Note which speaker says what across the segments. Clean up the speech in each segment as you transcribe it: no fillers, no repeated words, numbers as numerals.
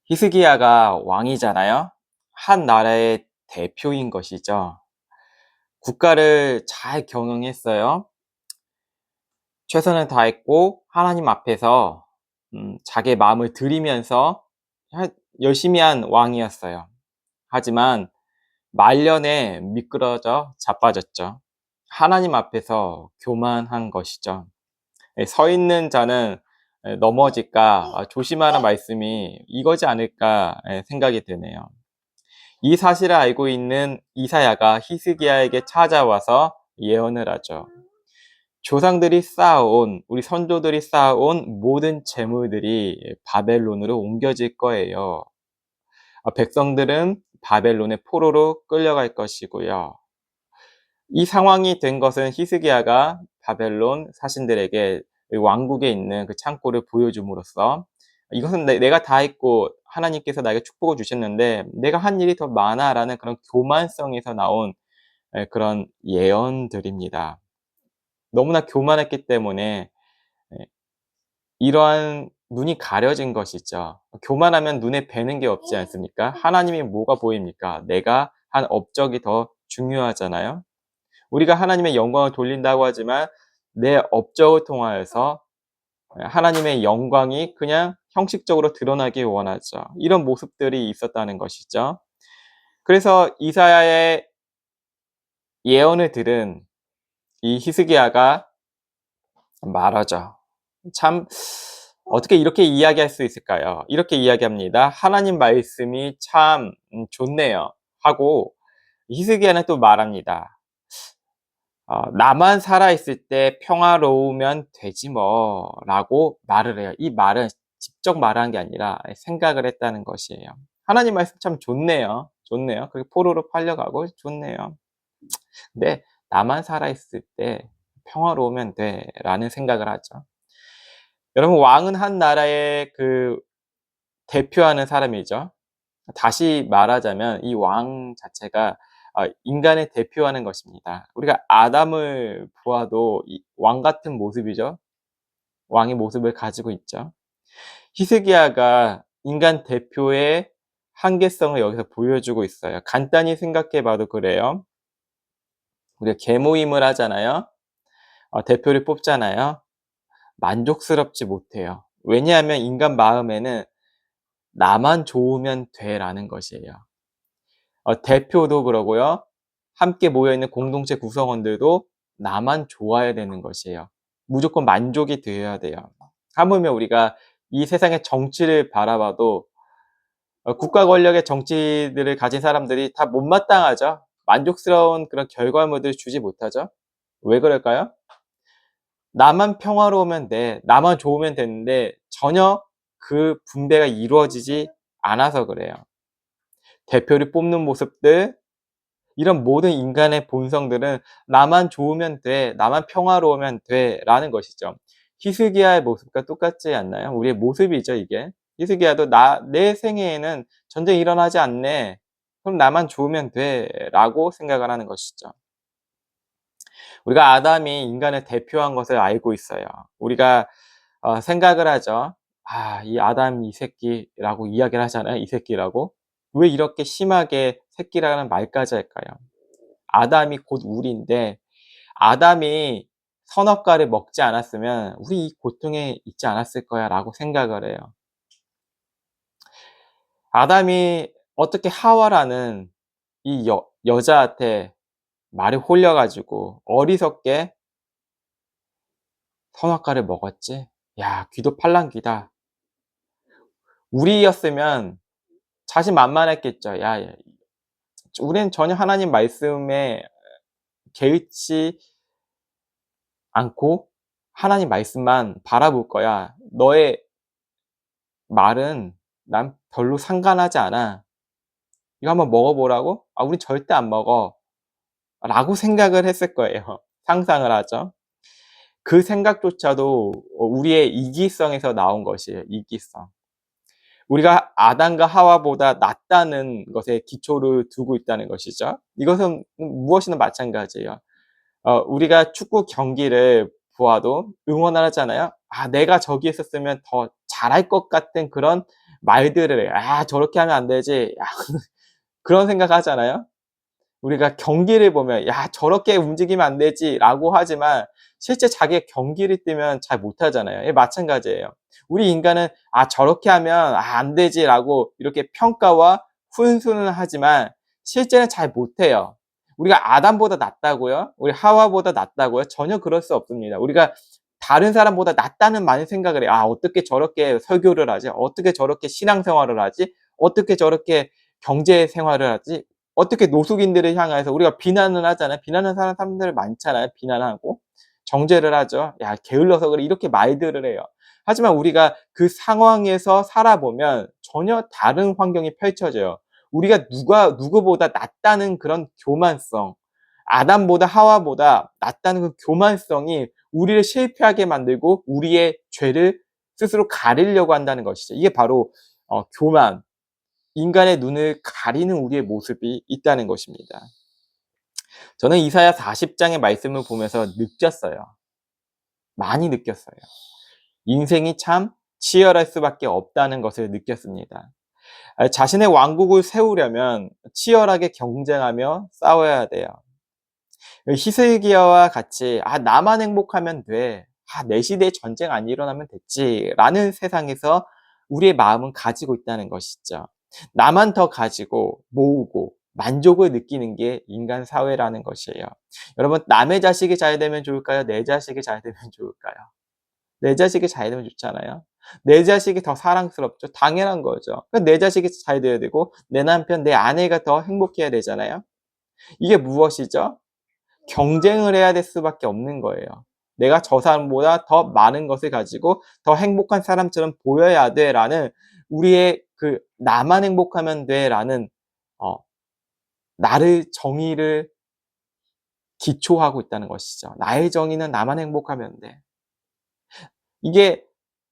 Speaker 1: 히스기야가 왕이잖아요. 한 나라의 대표인 것이죠. 국가를 잘 경영했어요. 최선을 다했고 하나님 앞에서 자기의 마음을 들이면서 열심히 한 왕이었어요. 하지만 말년에 미끄러져 자빠졌죠. 하나님 앞에서 교만한 것이죠. 서 있는 자는 넘어질까 조심하는 말씀이 이거지 않을까 생각이 드네요. 이 사실을 알고 있는 이사야가 히스기야에게 찾아와서 예언을 하죠. 조상들이 쌓아온, 우리 선조들이 쌓아온 모든 재물들이 바벨론으로 옮겨질 거예요. 백성들은 바벨론의 포로로 끌려갈 것이고요. 이 상황이 된 것은 히스기야가 바벨론 사신들에게 왕국에 있는 그 창고를 보여줌으로써 이것은 내가 다 했고 하나님께서 나에게 축복을 주셨는데 내가 한 일이 더 많아라는 그런 교만성에서 나온 그런 예언들입니다. 너무나 교만했기 때문에 이러한 눈이 가려진 것이죠. 교만하면 눈에 뵈는 게 없지 않습니까? 하나님이 뭐가 보입니까? 내가 한 업적이 더 중요하잖아요. 우리가 하나님의 영광을 돌린다고 하지만 내 업적을 통하여서 하나님의 영광이 그냥 형식적으로 드러나길 원하죠. 이런 모습들이 있었다는 것이죠. 그래서 이사야의 예언을 들은 이 히스기야가 말하죠. 참 어떻게 이렇게 이야기할 수 있을까요? 이렇게 이야기합니다. 하나님 말씀이 참 좋네요 하고 히스기야는 또 말합니다. 나만 살아있을 때 평화로우면 되지 뭐 라고 말을 해요. 이 말은 직접 말한 게 아니라 생각을 했다는 것이에요. 하나님 말씀 참 좋네요. 좋네요. 그리고 포로로 팔려가고 좋네요. 근데 나만 살아있을 때 평화로우면 돼 라는 생각을 하죠. 여러분, 왕은 한 나라의 그 대표하는 사람이죠. 다시 말하자면 이 왕 자체가 인간을 대표하는 것입니다. 우리가 아담을 보아도 왕 같은 모습이죠. 왕의 모습을 가지고 있죠. 히스기야가 인간 대표의 한계성을 여기서 보여주고 있어요. 간단히 생각해 봐도 그래요. 우리가 계모임을 하잖아요. 대표를 뽑잖아요. 만족스럽지 못해요. 왜냐하면 인간 마음에는 나만 좋으면 돼라는 것이에요. 대표도 그러고요. 함께 모여있는 공동체 구성원들도 나만 좋아야 되는 것이에요. 무조건 만족이 되어야 돼요. 하물며 우리가 이 세상의 정치를 바라봐도 국가 권력의 정치들을 가진 사람들이 다 못마땅하죠. 만족스러운 그런 결과물들을 주지 못하죠. 왜 그럴까요? 나만 평화로우면 돼. 나만 좋으면 되는데 전혀 그 분배가 이루어지지 않아서 그래요. 대표를 뽑는 모습들, 이런 모든 인간의 본성들은 나만 좋으면 돼, 나만 평화로우면 돼 라는 것이죠. 히스기야의 모습과 똑같지 않나요? 우리의 모습이죠, 이게. 히스기야도 내 생애에는 전쟁이 일어나지 않네. 그럼 나만 좋으면 돼 라고 생각을 하는 것이죠. 우리가 아담이 인간을 대표한 것을 알고 있어요. 우리가 생각을 하죠. 이 아담 이 새끼라고 이야기를 하잖아요. 이 새끼라고. 왜 이렇게 심하게 새끼라는 말까지 할까요? 아담이 곧 우리인데 아담이 선악과를 먹지 않았으면 우리 이 고통에 있지 않았을 거야 라고 생각을 해요. 아담이 어떻게 하와라는 이 여자한테 말에 홀려가지고 어리석게 선악과를 먹었지? 야, 귀도 팔랑귀다. 우리였으면 자신만만했겠죠. 야, 우리는 전혀 하나님 말씀에 개의치 않고 하나님 말씀만 바라볼 거야. 너의 말은 난 별로 상관하지 않아. 이거 한번 먹어보라고? 우린 절대 안 먹어. 라고 생각을 했을 거예요. 상상을 하죠. 그 생각조차도 우리의 이기성에서 나온 것이에요. 이기성. 우리가 아담과 하와보다 낫다는 것에 기초를 두고 있다는 것이죠. 이것은 무엇이나 마찬가지예요. 우리가 축구 경기를 보아도 응원을 하잖아요. 내가 저기 있었으면 더 잘할 것 같은 그런 말들을 해요. 아, 저렇게 하면 안 되지. 야, 그런 생각 하잖아요. 우리가 경기를 보면 야, 저렇게 움직이면 안 되지라고 하지만 실제 자기가 경기를 뛰면 잘 못하잖아요. 예, 마찬가지예요. 우리 인간은 아, 저렇게 하면 아, 안 되지라고 이렇게 평가와 훈수는 하지만 실제는 잘 못해요. 우리가 아담보다 낫다고요? 우리 하와보다 낫다고요? 전혀 그럴 수 없습니다. 우리가 다른 사람보다 낫다는 많은 생각을 해요. 아, 어떻게 저렇게 설교를 하지? 어떻게 저렇게 신앙생활을 하지? 어떻게 저렇게 경제 생활을 하지? 어떻게 노숙인들을 향해서 우리가 비난을 하잖아요. 비난하는 사람들 많잖아요. 비난하고 정죄를 하죠. 야, 게을러서 그래. 이렇게 말들을 해요. 하지만 우리가 그 상황에서 살아보면 전혀 다른 환경이 펼쳐져요. 우리가 누구보다 낫다는 그런 교만성, 아담보다 하와보다 낫다는 그 교만성이 우리를 실패하게 만들고 우리의 죄를 스스로 가리려고 한다는 것이죠. 이게 바로 교만, 인간의 눈을 가리는 우리의 모습이 있다는 것입니다. 저는 이사야 40장의 말씀을 보면서 느꼈어요. 많이 느꼈어요. 인생이 참 치열할 수밖에 없다는 것을 느꼈습니다. 자신의 왕국을 세우려면 치열하게 경쟁하며 싸워야 돼요. 히스기야와 같이 아, 나만 행복하면 돼. 아, 내 시대에 전쟁 안 일어나면 됐지. 라는 세상에서 우리의 마음은 가지고 있다는 것이죠. 나만 더 가지고 모으고 만족을 느끼는 게 인간 사회라는 것이에요. 여러분, 남의 자식이 잘 되면 좋을까요? 내 자식이 잘 되면 좋을까요? 내 자식이 잘 되면 좋잖아요. 내 자식이 더 사랑스럽죠. 당연한 거죠. 내 자식이 잘 돼야 되고 내 남편, 내 아내가 더 행복해야 되잖아요. 이게 무엇이죠? 경쟁을 해야 될 수밖에 없는 거예요. 내가 저 사람보다 더 많은 것을 가지고 더 행복한 사람처럼 보여야 돼라는 우리의 그 나만 행복하면 돼라는 어, 나를 정의를 기초하고 있다는 것이죠. 나의 정의는 나만 행복하면 돼. 이게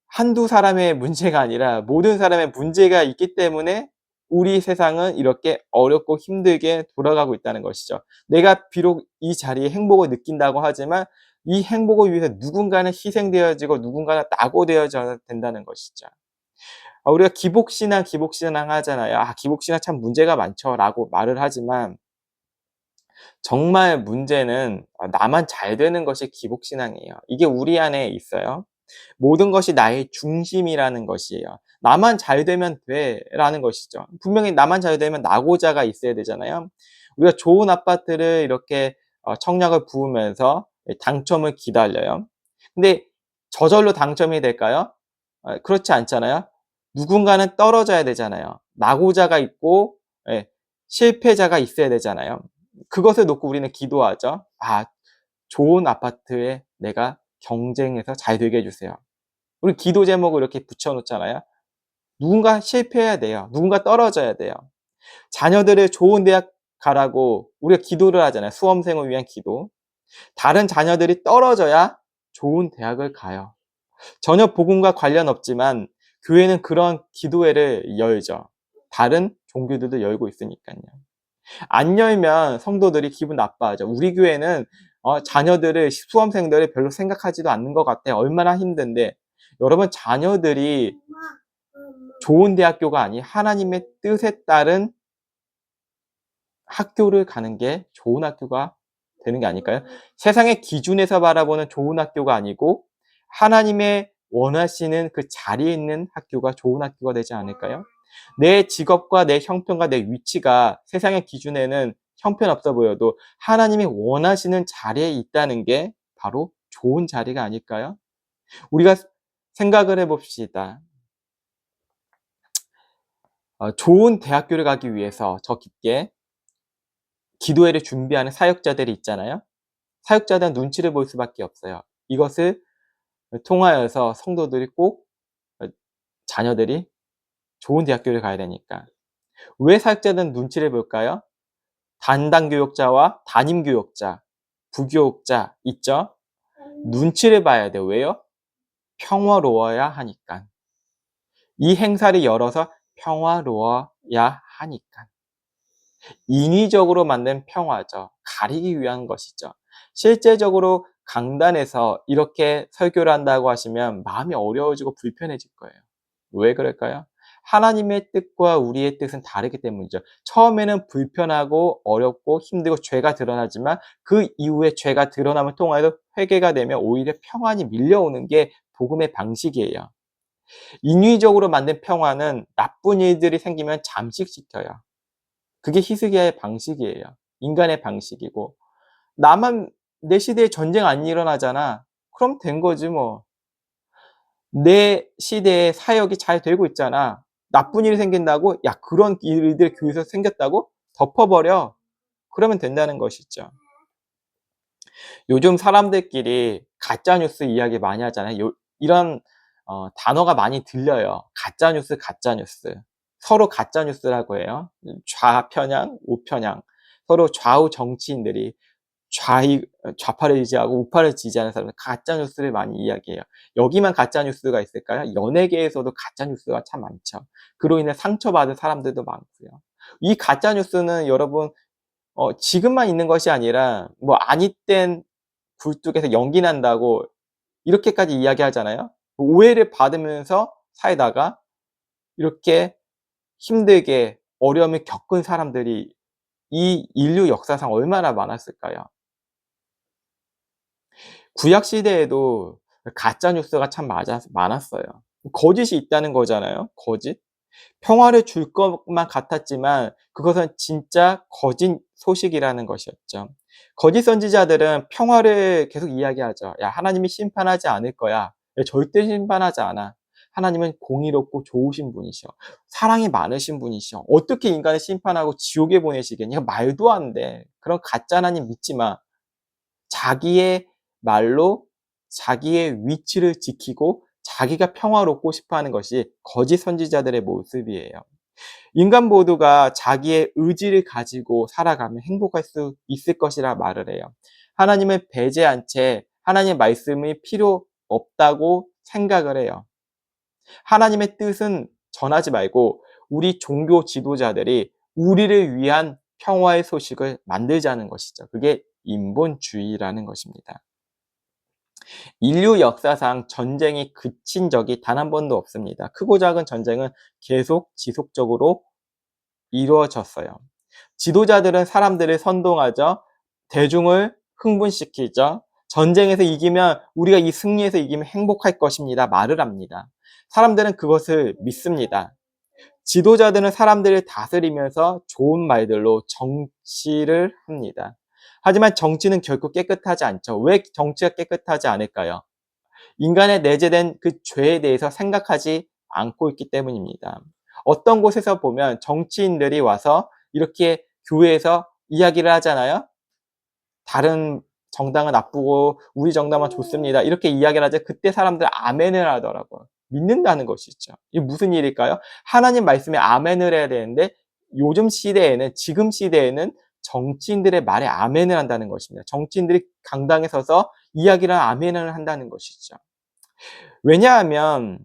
Speaker 1: 한두 사람의 문제가 아니라 모든 사람의 문제가 있기 때문에 우리 세상은 이렇게 어렵고 힘들게 돌아가고 있다는 것이죠. 내가 비록 이 자리에 행복을 느낀다고 하지만 이 행복을 위해서 누군가는 희생되어지고 누군가는 낙오되어져야 된다는 것이죠. 우리가 기복신앙 하잖아요. 아, 기복신앙 참 문제가 많죠. 라고 말을 하지만 정말 문제는 나만 잘 되는 것이 기복신앙이에요. 이게 우리 안에 있어요. 모든 것이 나의 중심이라는 것이에요. 나만 잘 되면 돼 라는 것이죠. 분명히 나만 잘 되면 낙오자가 있어야 되잖아요. 우리가 좋은 아파트를 이렇게 청약을 부으면서 당첨을 기다려요. 근데 저절로 당첨이 될까요? 그렇지 않잖아요. 누군가는 떨어져야 되잖아요. 낙오자가 있고 예, 실패자가 있어야 되잖아요. 그것을 놓고 우리는 기도하죠. 아, 좋은 아파트에 내가 경쟁해서 잘 되게 해 주세요. 우리 기도 제목을 이렇게 붙여 놓잖아요. 누군가 실패해야 돼요. 누군가 떨어져야 돼요. 자녀들을 좋은 대학 가라고 우리가 기도를 하잖아요. 수험생을 위한 기도. 다른 자녀들이 떨어져야 좋은 대학을 가요. 전혀 복음과 관련 없지만 교회는 그런 기도회를 열죠. 다른 종교들도 열고 있으니까요. 안 열면 성도들이 기분 나빠하죠. 우리 교회는 자녀들을 수험생들을 별로 생각하지도 않는 것 같아요. 얼마나 힘든데. 여러분, 자녀들이 좋은 대학교가 아닌 하나님의 뜻에 따른 학교를 가는 게 좋은 학교가 되는 게 아닐까요? 세상의 기준에서 바라보는 좋은 학교가 아니고 하나님의 원하시는 그 자리에 있는 학교가 좋은 학교가 되지 않을까요? 내 직업과 내 형편과 내 위치가 세상의 기준에는 형편없어 보여도 하나님이 원하시는 자리에 있다는 게 바로 좋은 자리가 아닐까요? 우리가 생각을 해봅시다. 좋은 대학교를 가기 위해서 더 깊게 기도회를 준비하는 사역자들이 있잖아요. 사역자들은 눈치를 볼 수밖에 없어요. 이것을 통하여서 성도들이 꼭 자녀들이 좋은 대학교를 가야 되니까. 왜 사역자들은 눈치를 볼까요? 단당 교육자와 담임 교육자, 부교육자 있죠? 눈치를 봐야 돼요. 왜요? 평화로워야 하니까. 이 행사를 열어서 평화로워야 하니까. 인위적으로 만든 평화죠. 가리기 위한 것이죠. 실제적으로 강단에서 이렇게 설교를 한다고 하시면 마음이 어려워지고 불편해질 거예요. 왜 그럴까요? 하나님의 뜻과 우리의 뜻은 다르기 때문이죠. 처음에는 불편하고 어렵고 힘들고 죄가 드러나지만 그 이후에 죄가 드러남을 통하여 회개가 되면 오히려 평안이 밀려오는 게 복음의 방식이에요. 인위적으로 만든 평화는 나쁜 일들이 생기면 잠식시켜요. 그게 히스기야의 방식이에요. 인간의 방식이고. 나만 내 시대에 전쟁 안 일어나잖아. 그럼 된 거지 뭐. 내 시대에 사역이 잘 되고 있잖아. 나쁜 일이 생긴다고 야 그런 일들이 교회에서 생겼다고 덮어버려. 그러면 된다는 것이죠. 요즘 사람들끼리 가짜 뉴스 이야기 많이 하잖아요. 이런 단어가 많이 들려요. 가짜 뉴스, 가짜 뉴스. 서로 가짜 뉴스라고 해요. 좌편향, 우편향. 서로 좌우 정치인들이 좌파를 지지하고 우파를 지지하는 사람들 가짜 뉴스를 많이 이야기해요. 여기만 가짜 뉴스가 있을까요? 연예계에서도 가짜 뉴스가 참 많죠. 그로 인해 상처받은 사람들도 많고요. 이 가짜 뉴스는 여러분 지금만 있는 것이 아니라 뭐 아니땐 굴뚝에서 연기 난다고 이렇게까지 이야기하잖아요. 오해를 받으면서 살다가 이렇게 힘들게 어려움을 겪은 사람들이 이 인류 역사상 얼마나 많았을까요? 구약 시대에도 가짜 뉴스가 참 많았어요. 거짓이 있다는 거잖아요, 거짓. 평화를 줄 것만 같았지만 그것은 진짜 거짓 소식이라는 것이었죠. 거짓 선지자들은 평화를 계속 이야기하죠. "야 하나님이 심판하지 않을 거야. 야 절대 심판하지 않아. 하나님은 공의롭고 좋으신 분이셔. 사랑이 많으신 분이셔. 어떻게 인간을 심판하고 지옥에 보내시겠냐. 말도 안 돼. 그런 가짜 하나님 믿지 마." 자기의 말로 자기의 위치를 지키고 자기가 평화롭고 싶어 하는 것이 거짓 선지자들의 모습이에요. 인간 모두가 자기의 의지를 가지고 살아가면 행복할 수 있을 것이라 말을 해요. 하나님을 배제한 채 하나님의 말씀이 필요 없다고 생각을 해요. 하나님의 뜻은 전하지 말고 우리 종교 지도자들이 우리를 위한 평화의 소식을 만들자는 것이죠. 그게 인본주의라는 것입니다. 인류 역사상 전쟁이 그친 적이 단 한 번도 없습니다. 크고 작은 전쟁은 계속 지속적으로 이루어졌어요. 지도자들은 사람들을 선동하죠. 대중을 흥분시키죠. 전쟁에서 이기면 우리가 이 승리에서 이기면 행복할 것입니다. 말을 합니다. 사람들은 그것을 믿습니다. 지도자들은 사람들을 다스리면서 좋은 말들로 정치를 합니다. 하지만 정치는 결코 깨끗하지 않죠. 왜 정치가 깨끗하지 않을까요? 인간에 내재된 그 죄에 대해서 생각하지 않고 있기 때문입니다. 어떤 곳에서 보면 정치인들이 와서 이렇게 교회에서 이야기를 하잖아요. 다른 정당은 나쁘고 우리 정당만 좋습니다. 이렇게 이야기를 하자 그때 사람들 아멘을 하더라고요. 믿는다는 것이죠. 이게 무슨 일일까요? 하나님 말씀에 아멘을 해야 되는데 요즘 시대에는 지금 시대에는 정치인들의 말에 아멘을 한다는 것입니다. 정치인들이 강당에 서서 이야기를 아멘을 한다는 것이죠. 왜냐하면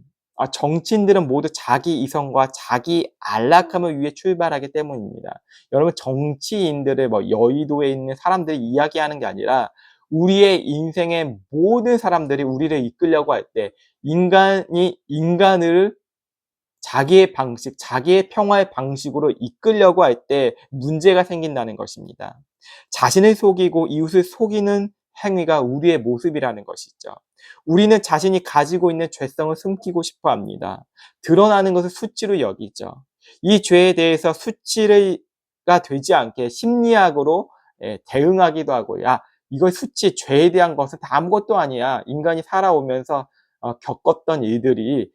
Speaker 1: 정치인들은 모두 자기 이성과 자기 안락함을 위해 출발하기 때문입니다. 여러분 정치인들을 뭐 여의도에 있는 사람들이 이야기하는 게 아니라 우리의 인생의 모든 사람들이 우리를 이끌려고 할 때 인간이 인간을 자기의 방식, 자기의 평화의 방식으로 이끌려고 할 때 문제가 생긴다는 것입니다. 자신을 속이고 이웃을 속이는 행위가 우리의 모습이라는 것이죠. 우리는 자신이 가지고 있는 죄성을 숨기고 싶어 합니다. 드러나는 것을 수치로 여기죠. 이 죄에 대해서 수치가 되지 않게 심리학으로 대응하기도 하고, 야, 이거 수치, 죄에 대한 것은 다 아무것도 아니야. 인간이 살아오면서 겪었던 일들이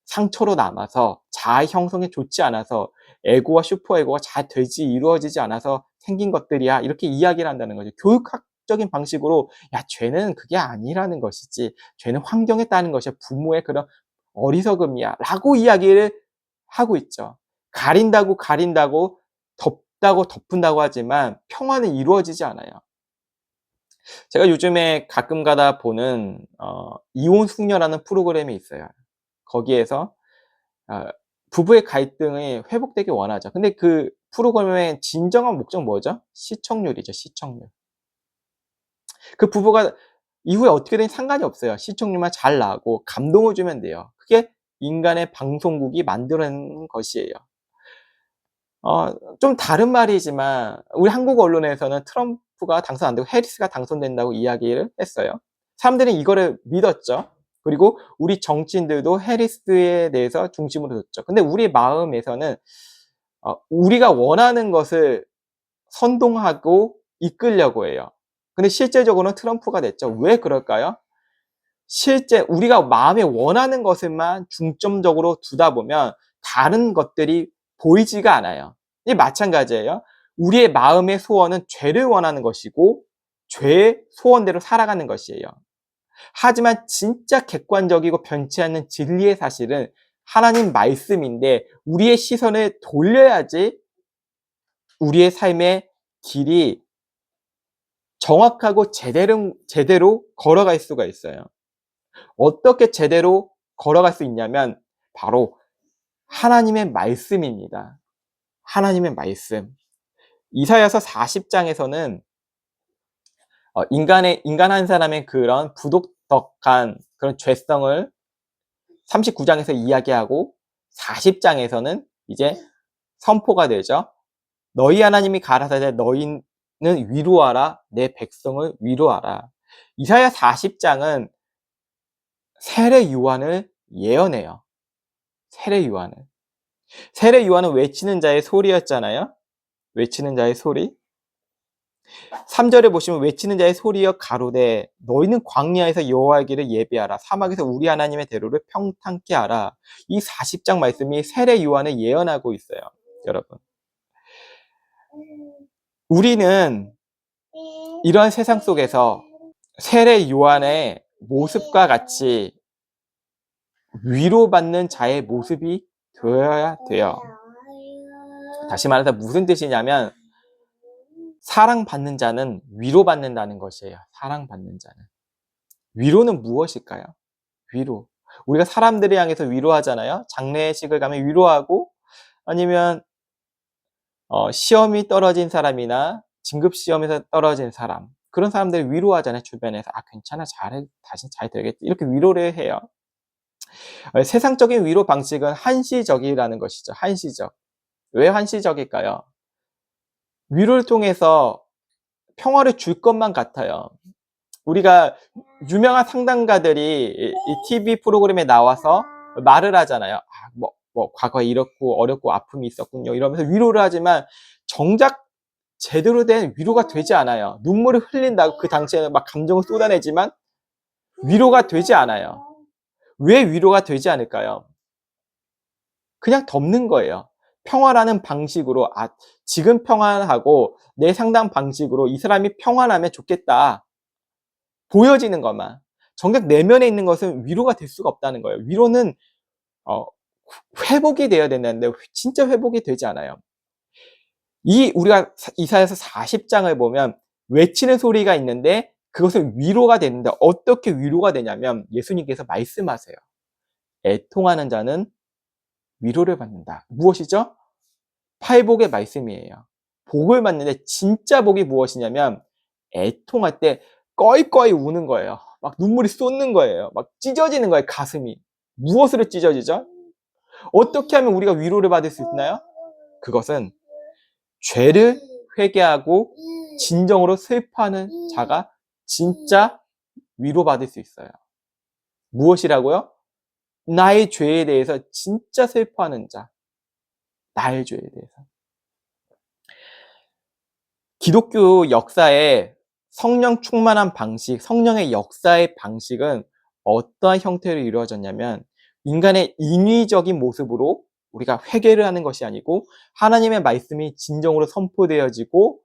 Speaker 1: 상처로 남아서 자아 형성에 좋지 않아서 에고와 슈퍼에고가 잘 이루어지지 않아서 생긴 것들이야. 이렇게 이야기를 한다는 거죠. 교육학적인 방식으로 야 죄는 그게 아니라는 것이지. 죄는 환경에 따른 것이야. 부모의 그런 어리석음이야. 라고 이야기를 하고 있죠. 가린다고 덮은다고 하지만 평화는 이루어지지 않아요. 제가 요즘에 가끔 가다 보는 이혼 숙녀라는 프로그램이 있어요. 거기에서 부부의 갈등이 회복되길 원하죠. 근데 그 프로그램의 진정한 목적 뭐죠? 시청률이죠, 시청률. 그 부부가 이후에 어떻게 되든 상관이 없어요. 시청률만 잘 나오고 감동을 주면 돼요. 그게 인간의 방송국이 만들어낸 것이에요. 좀 다른 말이지만 우리 한국 언론에서는 트럼프가 당선 안 되고 해리스가 당선된다고 이야기를 했어요. 사람들은 이거를 믿었죠. 그리고 우리 정치인들도 해리스에 대해서 중심으로 뒀죠. 근데 우리 마음에서는 우리가 원하는 것을 선동하고 이끌려고 해요. 근데 실제적으로는 트럼프가 됐죠. 왜 그럴까요? 실제 우리가 마음에 원하는 것을만 중점적으로 두다 보면 다른 것들이 보이지가 않아요. 이 마찬가지예요. 우리의 마음의 소원은 죄를 원하는 것이고 죄의 소원대로 살아가는 것이에요. 하지만 진짜 객관적이고 변치 않는 진리의 사실은 하나님 말씀인데 우리의 시선을 돌려야지 우리의 삶의 길이 정확하고 제대로 걸어갈 수가 있어요. 어떻게 제대로 걸어갈 수 있냐면 바로 하나님의 말씀입니다. 하나님의 말씀. 이사야서 40장에서는 인간 한 사람의 그런 부도덕한 그런 죄성을 39장에서 이야기하고 40장에서는 이제 선포가 되죠. 너희 하나님이 가라사대 너희는 위로하라 내 백성을 위로하라. 이사야 40장은 세례 요한을 예언해요. 세례 요한을. 세례 요한은 외치는 자의 소리였잖아요. 외치는 자의 소리. 3절에 보시면 외치는 자의 소리여 가로되 너희는 광야에서 여호와의 길을 예비하라. 사막에서 우리 하나님의 대로를 평탄케 하라. 이 40장 말씀이 세례 요한을 예언하고 있어요. 여러분. 우리는 이런 세상 속에서 세례 요한의 모습과 같이 위로받는 자의 모습이 되어야 돼요. 다시 말해서 무슨 뜻이냐면 사랑받는 자는 위로받는다는 것이에요. 사랑받는 자는. 위로는 무엇일까요? 위로. 우리가 사람들을 향해서 위로하잖아요. 장례식을 가면 위로하고 아니면 시험이 떨어진 사람이나 진급시험에서 떨어진 사람 그런 사람들을 위로하잖아요. 주변에서 괜찮아 다시 잘 되겠지 이렇게 위로를 해요. 세상적인 위로 방식은 한시적이라는 것이죠. 한시적. 왜 한시적일까요? 위로를 통해서 평화를 줄 것만 같아요. 우리가 유명한 상담가들이 이 TV 프로그램에 나와서 말을 하잖아요. 과거에 이렇고 어렵고 아픔이 있었군요. 이러면서 위로를 하지만 정작 제대로 된 위로가 되지 않아요. 눈물을 흘린다고 그 당시에는 막 감정을 쏟아내지만 위로가 되지 않아요. 왜 위로가 되지 않을까요? 그냥 덮는 거예요. 평화라는 방식으로 지금 평안하고 내 상담 방식으로 이 사람이 평안하면 좋겠다. 보여지는 것만. 정작 내면에 있는 것은 위로가 될 수가 없다는 거예요. 위로는 회복이 되어야 된다는데 진짜 회복이 되지 않아요. 우리가 이사야서 40장을 보면 외치는 소리가 있는데 그것은 위로가 되는데 어떻게 위로가 되냐면 예수님께서 말씀하세요. 애통하는 자는 위로를 받는다. 무엇이죠? 팔복의 말씀이에요. 복을 받는데 진짜 복이 무엇이냐면 애통할 때 꺼이꺼이 우는 거예요. 막 눈물이 쏟는 거예요. 막 찢어지는 거예요. 가슴이. 무엇으로 찢어지죠? 어떻게 하면 우리가 위로를 받을 수 있나요? 그것은 죄를 회개하고 진정으로 슬퍼하는 자가 진짜 위로받을 수 있어요. 무엇이라고요? 나의 죄에 대해서 진짜 슬퍼하는 자. 나의 죄에 대해서. 기독교 역사에 성령 충만한 방식, 성령의 역사의 방식은 어떠한 형태로 이루어졌냐면 인간의 인위적인 모습으로 우리가 회개를 하는 것이 아니고 하나님의 말씀이 진정으로 선포되어지고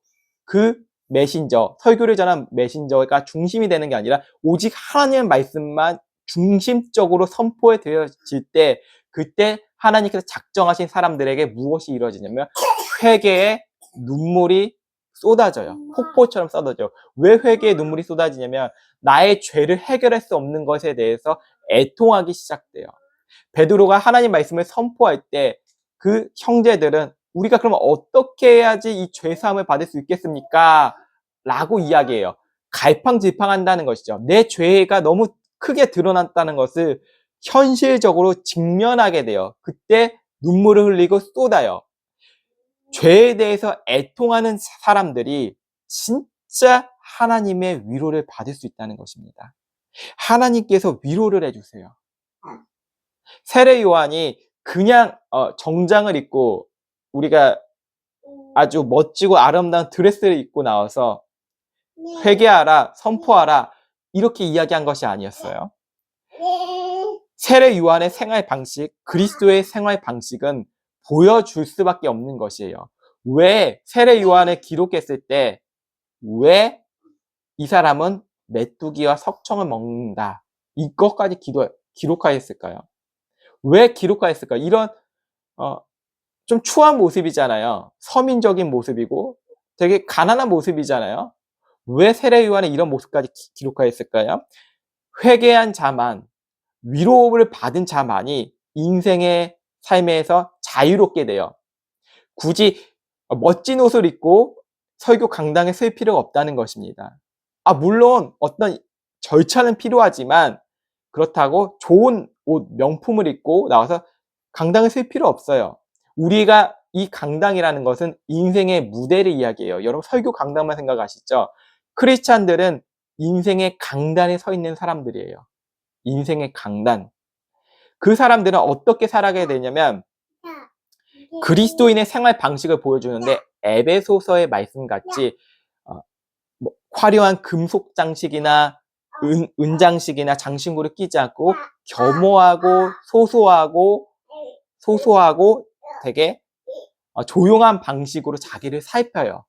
Speaker 1: 그 메신저, 설교를 전한 메신저가 중심이 되는 게 아니라 오직 하나님의 말씀만 중심적으로 선포되어질 때 그때 하나님께서 작정하신 사람들에게 무엇이 이루어지냐면 회개의 눈물이 쏟아져요. 폭포처럼 쏟아져요. 왜 회개의 눈물이 쏟아지냐면 나의 죄를 해결할 수 없는 것에 대해서 애통하기 시작돼요. 베드로가 하나님 말씀을 선포할 때 그 형제들은 우리가 그러면 어떻게 해야지 이 죄사함을 받을 수 있겠습니까? 라고 이야기해요. 갈팡질팡한다는 것이죠. 내 죄가 너무 크게 드러났다는 것을 현실적으로 직면하게 돼요. 그때 눈물을 흘리고 쏟아요. 죄에 대해서 애통하는 사람들이 진짜 하나님의 위로를 받을 수 있다는 것입니다. 하나님께서 위로를 해주세요. 세례 요한이 그냥 정장을 입고 우리가 아주 멋지고 아름다운 드레스를 입고 나와서 회개하라, 선포하라 이렇게 이야기한 것이 아니었어요. 세례 요한의 생활 방식, 그리스도의 생활 방식은 보여줄 수밖에 없는 것이에요. 왜 세례 요한을 기록했을 때 왜 이 사람은 메뚜기와 석청을 먹는다 이것까지 기록하였을까요? 왜 기록하였을까요? 이런 좀 추한 모습이잖아요. 서민적인 모습이고 되게 가난한 모습이잖아요. 왜 세례 요한은 이런 모습까지 기록하였을까요? 회개한 자만, 위로를 받은 자만이 인생의 삶에서 자유롭게 돼요. 굳이 멋진 옷을 입고 설교 강당에 설 필요가 없다는 것입니다. 물론 어떤 절차는 필요하지만 그렇다고 좋은 옷, 명품을 입고 나와서 강당에 설 필요 없어요. 우리가 이 강당이라는 것은 인생의 무대를 이야기해요. 여러분 설교 강당만 생각하시죠? 크리스찬들은 인생의 강단에 서 있는 사람들이에요. 인생의 강단. 그 사람들은 어떻게 살아가야 되냐면 그리스도인의 생활 방식을 보여주는데 에베소서의 말씀같이 화려한 금속 장식이나 은장식이나 장신구를 끼지 않고 겸허하고 소소하고 되게 조용한 방식으로 자기를 살펴요.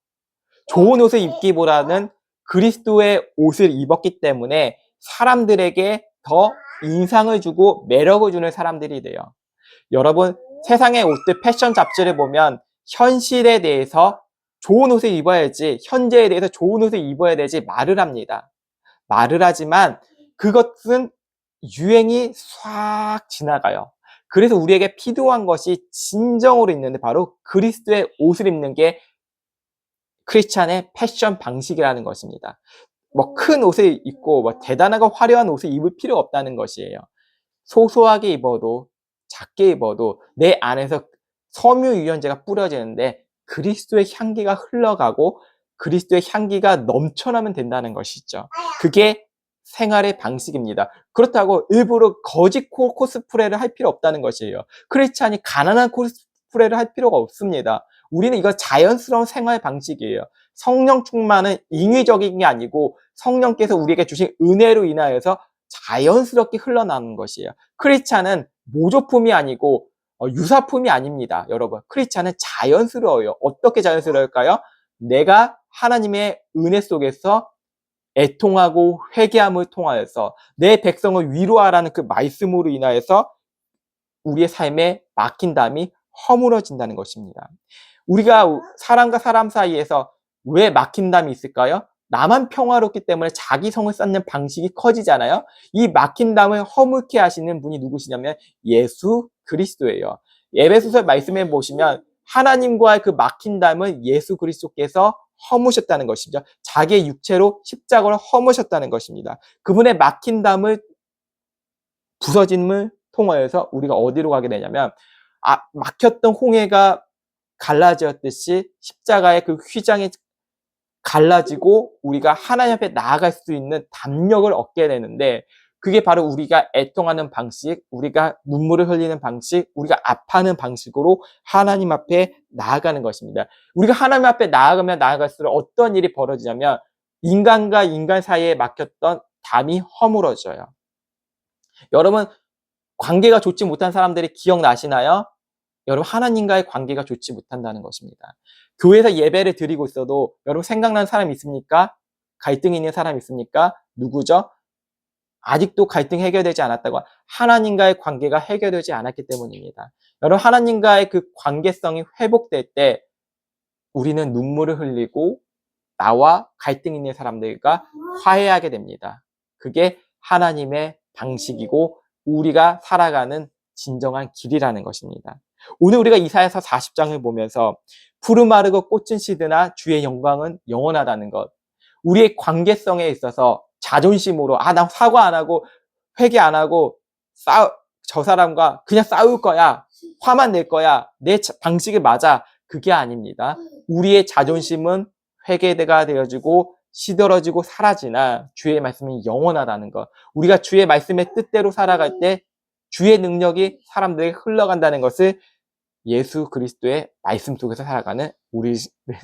Speaker 1: 좋은 옷을 입기보다는 그리스도의 옷을 입었기 때문에 사람들에게 더 인상을 주고 매력을 주는 사람들이 돼요. 여러분 세상의 옷들 패션 잡지를 보면 현실에 대해서 좋은 옷을 입어야지, 현재에 대해서 좋은 옷을 입어야 되지 말을 합니다. 말을 하지만 그것은 유행이 싹 지나가요. 그래서 우리에게 필요한 것이 진정으로 있는데 바로 그리스도의 옷을 입는 게 크리스찬의 패션 방식이라는 것입니다. 큰 옷을 입고 대단하고 화려한 옷을 입을 필요 없다는 것이에요. 소소하게 입어도 작게 입어도 내 안에서 섬유유연제가 뿌려지는데 그리스도의 향기가 흘러가고 그리스도의 향기가 넘쳐나면 된다는 것이죠. 그게 생활의 방식입니다. 그렇다고 일부러 거짓 코스프레를 할 필요 없다는 것이에요. 크리스찬이 가난한 코스프레를 할 필요가 없습니다. 우리는 이거 자연스러운 생활 방식이에요. 성령 충만은 인위적인 게 아니고 성령께서 우리에게 주신 은혜로 인하여서 자연스럽게 흘러나오는 것이에요. 크리스찬은 모조품이 아니고 유사품이 아닙니다. 여러분, 크리스찬은 자연스러워요. 어떻게 자연스러울까요? 내가 하나님의 은혜 속에서 애통하고 회개함을 통하여서 내 백성을 위로하라는 그 말씀으로 인하여서 우리의 삶에 막힌 담이 허물어진다는 것입니다. 우리가 사람과 사람 사이에서 왜 막힌 담이 있을까요? 나만 평화롭기 때문에 자기 성을 쌓는 방식이 커지잖아요. 이 막힌 담을 허물게 하시는 분이 누구시냐면 예수 그리스도예요. 에베소서 말씀에 보시면 하나님과의 그 막힌 담을 예수 그리스도께서 허무셨다는 것이죠. 자기의 육체로 십자가로 허무셨다는 것입니다. 그분의 막힌 담을 부서짐을 통하여서 우리가 어디로 가게 되냐면 막혔던 홍해가 갈라졌듯이 십자가의 그 휘장이 갈라지고 우리가 하나님 앞에 나아갈 수 있는 담력을 얻게 되는데 그게 바로 우리가 애통하는 방식, 우리가 눈물을 흘리는 방식, 우리가 아파하는 방식으로 하나님 앞에 나아가는 것입니다. 우리가 하나님 앞에 나아가면 나아갈수록 어떤 일이 벌어지냐면 인간과 인간 사이에 막혔던 담이 허물어져요. 여러분 관계가 좋지 못한 사람들이 기억나시나요? 여러분 하나님과의 관계가 좋지 못한다는 것입니다. 교회에서 예배를 드리고 있어도 여러분 생각나는 사람 있습니까? 갈등이 있는 사람 있습니까? 누구죠? 아직도 갈등이 해결되지 않았다고 하나님과의 관계가 해결되지 않았기 때문입니다. 여러분 하나님과의 그 관계성이 회복될 때 우리는 눈물을 흘리고 나와 갈등 있는 사람들과 화해하게 됩니다. 그게 하나님의 방식이고 우리가 살아가는 진정한 길이라는 것입니다. 오늘 우리가 이사야서 40장을 보면서 푸르마르고 꽃은 시드나 주의 영광은 영원하다는 것, 우리의 관계성에 있어서 자존심으로 나 사과 안 하고 회개 안 하고 저 사람과 그냥 싸울 거야. 화만 낼 거야. 내 방식이 맞아. 그게 아닙니다. 우리의 자존심은 회개가 되어지고 시들어지고 사라지나 주의 말씀이 영원하다는 것. 우리가 주의 말씀의 뜻대로 살아갈 때 주의 능력이 사람들에게 흘러간다는 것을 예수 그리스도의 말씀 속에서 살아가는 우리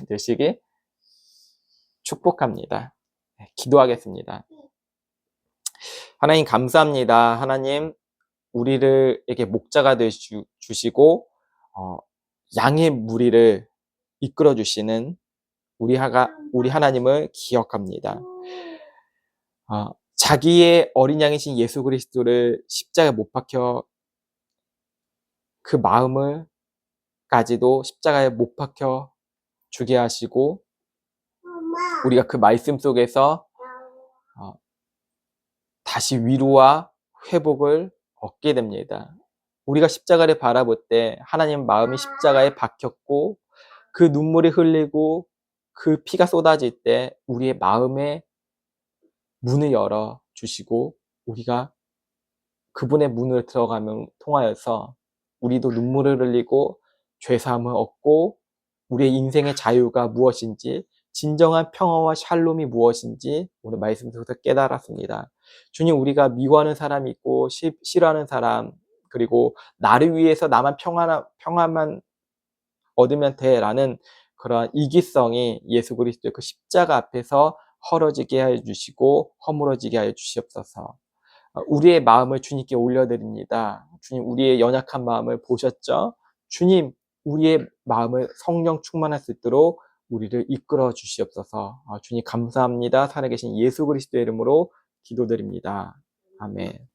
Speaker 1: 되시길 축복합니다. 기도하겠습니다. 하나님 감사합니다. 하나님 우리에게 목자가 되주시고 양의 무리를 이끌어 주시는 우리 하나님을 기억합니다. 자기의 어린 양이신 예수 그리스도를 십자가에 못 박혀 그 마음을까지도 십자가에 못 박혀 주게 하시고 우리가 그 말씀 속에서 다시 위로와 회복을 얻게 됩니다. 우리가 십자가를 바라볼 때 하나님 마음이 십자가에 박혔고 그 눈물이 흘리고 그 피가 쏟아질 때 우리의 마음에 문을 열어 주시고 우리가 그분의 문을 들어가면 통하여서 우리도 눈물을 흘리고 죄사함을 얻고 우리의 인생의 자유가 무엇인지 진정한 평화와 샬롬이 무엇인지 오늘 말씀 속에서 깨달았습니다. 주님, 우리가 미워하는 사람이 있고 싫어하는 사람 그리고 나를 위해서 나만 평화만 얻으면 돼라는 그러한 이기성이 예수 그리스도의 그 십자가 앞에서 헐어지게 해주시고 허물어지게 하여 주시옵소서. 우리의 마음을 주님께 올려드립니다. 주님, 우리의 연약한 마음을 보셨죠? 주님, 우리의 마음을 성령 충만할 수 있도록 우리를 이끌어 주시옵소서. 주님 감사합니다. 살아계신 예수 그리스도의 이름으로 기도드립니다. 아멘.